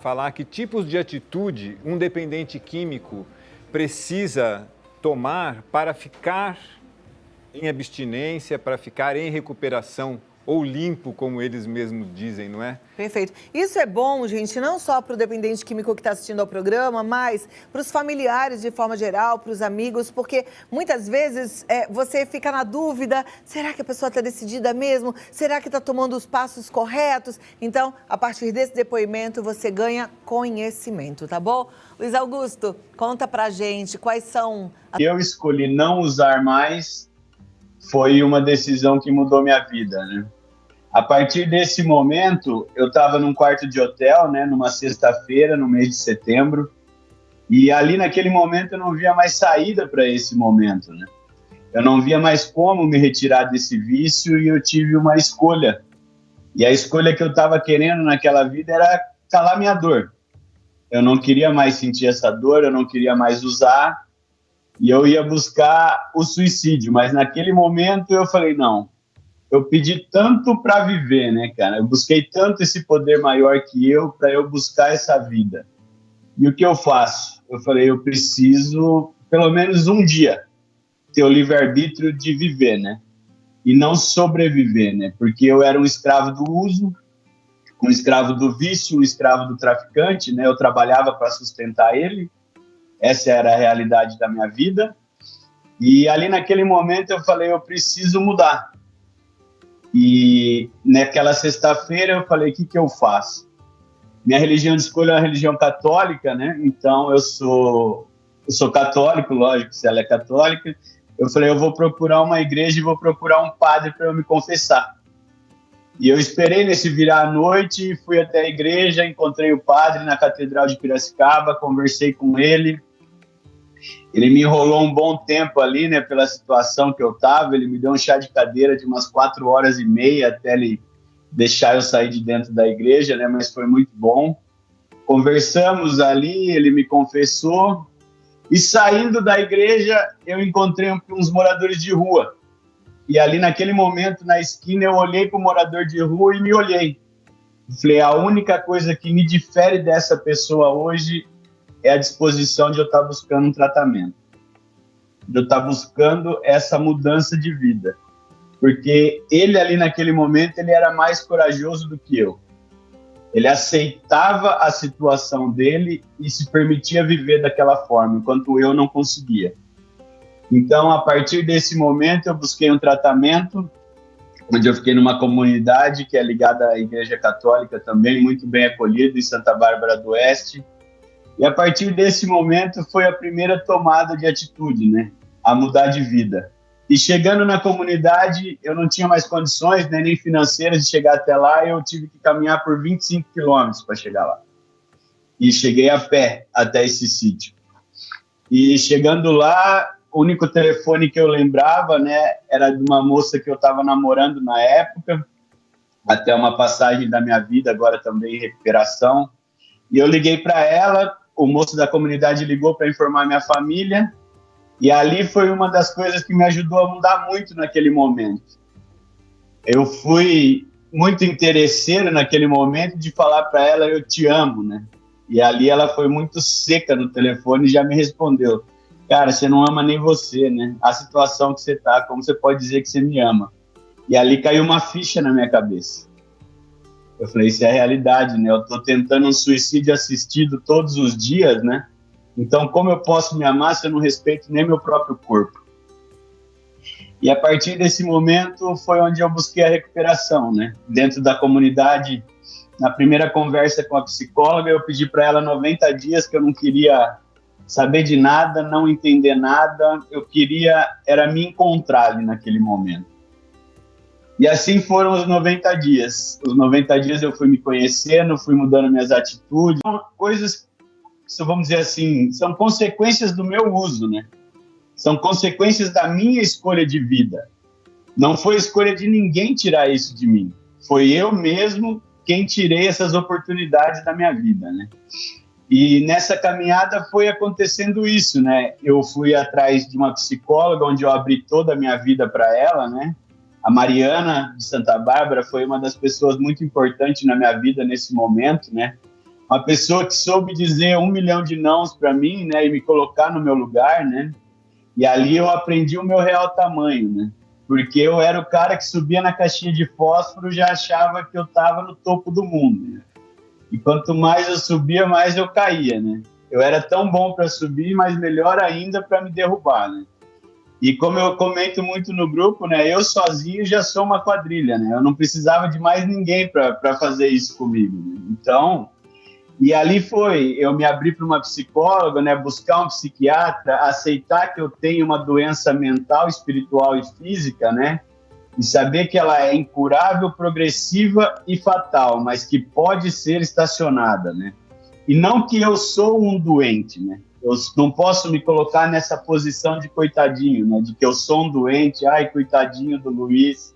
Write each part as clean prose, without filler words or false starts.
falar que tipos de atitude um dependente químico precisa tomar para ficar em abstinência, para ficar em recuperação ou limpo, como eles mesmos dizem, não é? Perfeito. Isso é bom, gente, não só para o dependente químico que está assistindo ao programa, mas para os familiares de forma geral, para os amigos, porque muitas vezes você fica na dúvida, será que a pessoa está decidida mesmo? Será que está tomando os passos corretos? Então, a partir desse depoimento, você ganha conhecimento, tá bom? Luiz Augusto, conta pra gente quais são... Eu escolhi não usar mais, foi uma decisão que mudou minha vida, né? A partir desse momento, eu estava num quarto de hotel, né, numa sexta-feira, no mês de setembro, e ali naquele momento eu não via mais saída para esse momento, né? Eu não via mais como me retirar desse vício e eu tive uma escolha. E a escolha que eu estava querendo naquela vida era calar minha dor. Eu não queria mais sentir essa dor, eu não queria mais usar, e eu ia buscar o suicídio, mas naquele momento eu falei, não, eu pedi tanto para viver, né, cara? Eu busquei tanto esse poder maior que eu para eu buscar essa vida. E o que eu faço? Eu falei, eu preciso, pelo menos um dia, ter o livre-arbítrio de viver, né? E não sobreviver, né? Porque eu era um escravo do uso, um escravo do vício, um escravo do traficante, né? Eu trabalhava para sustentar ele. Essa era a realidade da minha vida. E ali naquele momento eu falei, eu preciso mudar. E naquela sexta-feira eu falei, o que eu faço? Minha religião de escolha é uma religião católica, né? Então eu sou católico, lógico, se ela é católica. Eu falei, eu vou procurar uma igreja e vou procurar um padre para eu me confessar. E eu esperei nesse virar à noite, fui até a igreja, encontrei o padre na Catedral de Piracicaba, conversei com ele. Ele me enrolou um bom tempo ali, né, pela situação que eu estava. Ele me deu um chá de cadeira de umas 4h30 até ele deixar eu sair de dentro da igreja, né, mas foi muito bom. Conversamos ali, ele me confessou. E saindo da igreja, eu encontrei uns moradores de rua. E ali naquele momento, na esquina, eu olhei para o morador de rua e me olhei. Falei, a única coisa que me difere dessa pessoa hoje é a disposição de eu estar buscando um tratamento, de eu estar buscando essa mudança de vida, porque ele ali naquele momento, ele era mais corajoso do que eu, ele aceitava a situação dele e se permitia viver daquela forma, enquanto eu não conseguia. Então, a partir desse momento, eu busquei um tratamento, onde eu fiquei numa comunidade que é ligada à Igreja Católica também, muito bem acolhida, em Santa Bárbara do Oeste. E a partir desse momento foi a primeira tomada de atitude, né? A mudar de vida. E chegando na comunidade, eu não tinha mais condições, né, nem financeiras de chegar até lá, eu tive que caminhar por 25 quilômetros para chegar lá. E cheguei a pé até esse sítio. E chegando lá, o único telefone que eu lembrava, né, era de uma moça que eu estava namorando na época, até uma passagem da minha vida, agora também em recuperação. E eu liguei para ela, o moço da comunidade ligou para informar minha família, e ali foi uma das coisas que me ajudou a mudar muito naquele momento. Eu fui muito interesseiro naquele momento de falar para ela, eu te amo, né? E ali ela foi muito seca no telefone e já me respondeu, cara, você não ama nem você, né? A situação que você tá, como você pode dizer que você me ama? E ali caiu uma ficha na minha cabeça. Eu falei, isso é a realidade, né? Eu tô tentando um suicídio assistido todos os dias, né? Então, como eu posso me amar se eu não respeito nem meu próprio corpo? E a partir desse momento foi onde eu busquei a recuperação, né? Dentro da comunidade, na primeira conversa com a psicóloga, eu pedi para ela 90 dias que eu não queria saber de nada, não entender nada, eu queria era me encontrar ali naquele momento. E assim foram os 90 dias. Os 90 dias eu fui me conhecendo, fui mudando minhas atitudes. São coisas, vamos dizer assim, são consequências do meu uso, né? São consequências da minha escolha de vida. Não foi escolha de ninguém tirar isso de mim. Foi eu mesmo quem tirei essas oportunidades da minha vida, né? E nessa caminhada foi acontecendo isso, né? Eu fui atrás de uma psicóloga, onde eu abri toda a minha vida para ela, né? A Mariana, de Santa Bárbara, foi uma das pessoas muito importantes na minha vida nesse momento, né? uma pessoa que soube dizer 1 milhão de nãos para mim, né, e me colocar no meu lugar, né, e ali eu aprendi o meu real tamanho, né, porque eu era o cara que subia na caixinha de fósforo e já achava que eu estava no topo do mundo, né, e quanto mais eu subia, mais eu caía, né, eu era tão bom para subir, mas melhor ainda para me derrubar, né. E como eu comento muito no grupo, né, eu sozinho já sou uma quadrilha, né, eu não precisava de mais ninguém para fazer isso comigo, né? Então, e ali foi, eu me abri para uma psicóloga, né, buscar um psiquiatra, aceitar que eu tenho uma doença mental, espiritual e física, né, e saber que ela é incurável, progressiva e fatal, mas que pode ser estacionada, né, e não que eu sou um doente, né, eu não posso me colocar nessa posição de coitadinho, né, de que eu sou um doente, ai, coitadinho do Luiz,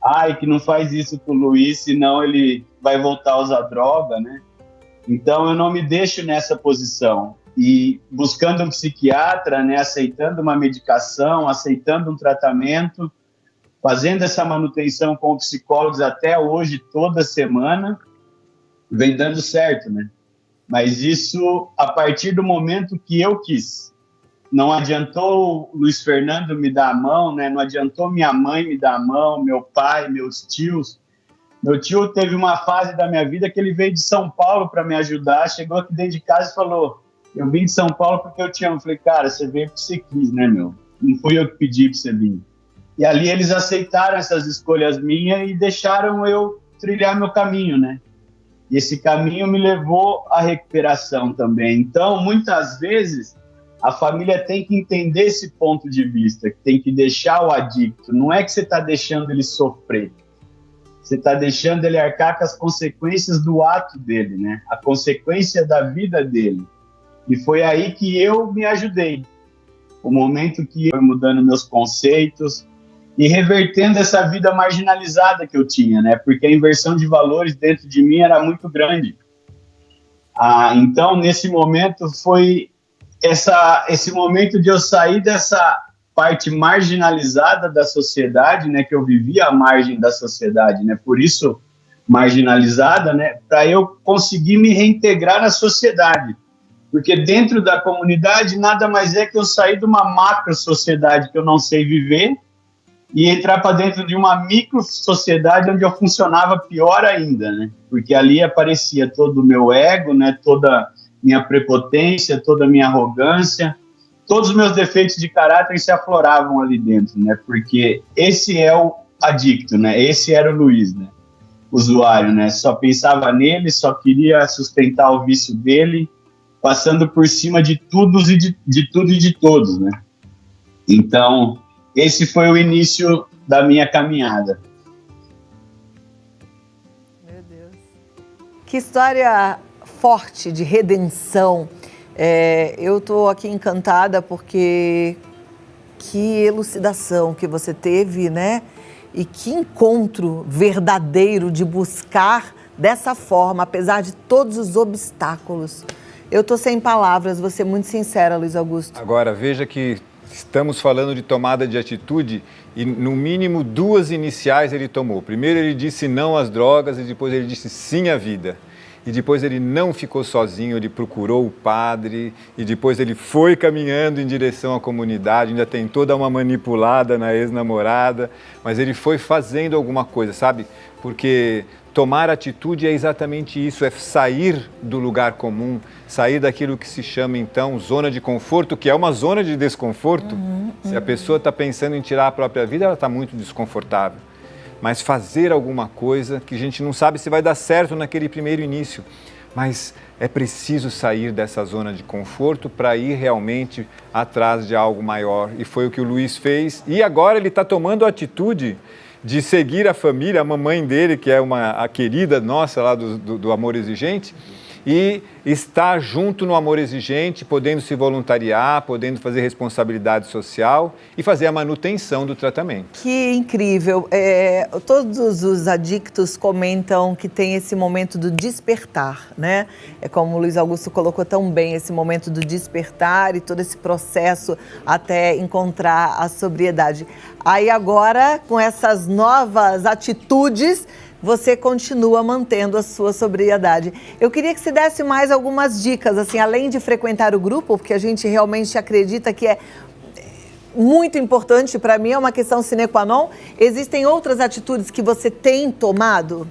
ai, que não faz isso com o Luiz, senão ele vai voltar a usar droga, né. Então, eu não me deixo nessa posição. E buscando um psiquiatra, né, aceitando uma medicação, aceitando um tratamento, fazendo essa manutenção com psicólogos até hoje, toda semana, vem dando certo, né? Mas isso a partir do momento que eu quis. Não adiantou o Luiz Fernando me dar a mão, né? Não adiantou minha mãe me dar a mão, meu pai, meus tios. Meu tio teve uma fase da minha vida que ele veio de São Paulo para me ajudar, chegou aqui dentro de casa e falou, eu vim de São Paulo porque eu te amo. Eu falei, cara, você veio porque você quis, né, meu? Não fui eu que pedi para você vir. E ali eles aceitaram essas escolhas minhas e deixaram eu trilhar meu caminho, né? E esse caminho me levou à recuperação também. Então, muitas vezes, a família tem que entender esse ponto de vista, que tem que deixar o adicto. Não é que você está deixando ele sofrer. Você está deixando ele arcar com as consequências do ato dele, né? A consequência da vida dele. E foi aí que eu me ajudei. O momento que eu fui mudando meus conceitos e revertendo essa vida marginalizada que eu tinha, né? Porque a inversão de valores dentro de mim era muito grande. Então, nesse momento, foi esse momento de eu sair dessa parte marginalizada da sociedade, né, que eu vivia à margem da sociedade, né, por isso marginalizada, né, para eu conseguir me reintegrar na sociedade, porque dentro da comunidade nada mais é que eu sair de uma macro sociedade que eu não sei viver e entrar para dentro de uma micro sociedade onde eu funcionava pior ainda, né, porque ali aparecia todo o meu ego, né, toda minha prepotência, toda a minha arrogância, todos os meus defeitos de caráter se afloravam ali dentro, né? Porque esse é o adicto, né? Esse era o Luiz, né? Usuário, né? Só pensava nele, só queria sustentar o vício dele, passando por cima de tudo e de todos, né? Então, esse foi o início da minha caminhada. Meu Deus. Que história forte de redenção. Eu estou aqui encantada porque que elucidação que você teve, né? E que encontro verdadeiro de buscar dessa forma, apesar de todos os obstáculos. Eu estou sem palavras, vou ser muito sincera, Luiz Augusto. Agora, veja que estamos falando de tomada de atitude e, no mínimo, 2 iniciais ele tomou. Primeiro ele disse não às drogas e depois ele disse sim à vida. E depois ele não ficou sozinho, ele procurou o padre e depois ele foi caminhando em direção à comunidade, ainda tentou dar uma manipulada na ex-namorada, mas ele foi fazendo alguma coisa, sabe? Porque tomar atitude é exatamente isso, é sair do lugar comum, sair daquilo que se chama, então, zona de conforto, que é uma zona de desconforto. Se a pessoa está pensando em tirar a própria vida, ela está muito desconfortável. Mas fazer alguma coisa que a gente não sabe se vai dar certo naquele primeiro início. Mas é preciso sair dessa zona de conforto para ir realmente atrás de algo maior. E foi o que o Luiz fez. E agora ele está tomando a atitude de seguir a família, a mamãe dele, que é a querida nossa lá do Amor Exigente, e estar junto no Amor Exigente, podendo se voluntariar, podendo fazer responsabilidade social e fazer a manutenção do tratamento. Que incrível. Todos os adictos comentam que tem esse momento do despertar, né? É como o Luiz Augusto colocou tão bem, esse momento do despertar e todo esse processo até encontrar a sobriedade. Aí agora, com essas novas atitudes, você continua mantendo a sua sobriedade. Eu queria que você desse mais algumas dicas, assim, além de frequentar o grupo, porque a gente realmente acredita que é muito importante, para mim é uma questão sine qua non. Existem outras atitudes que você tem tomado?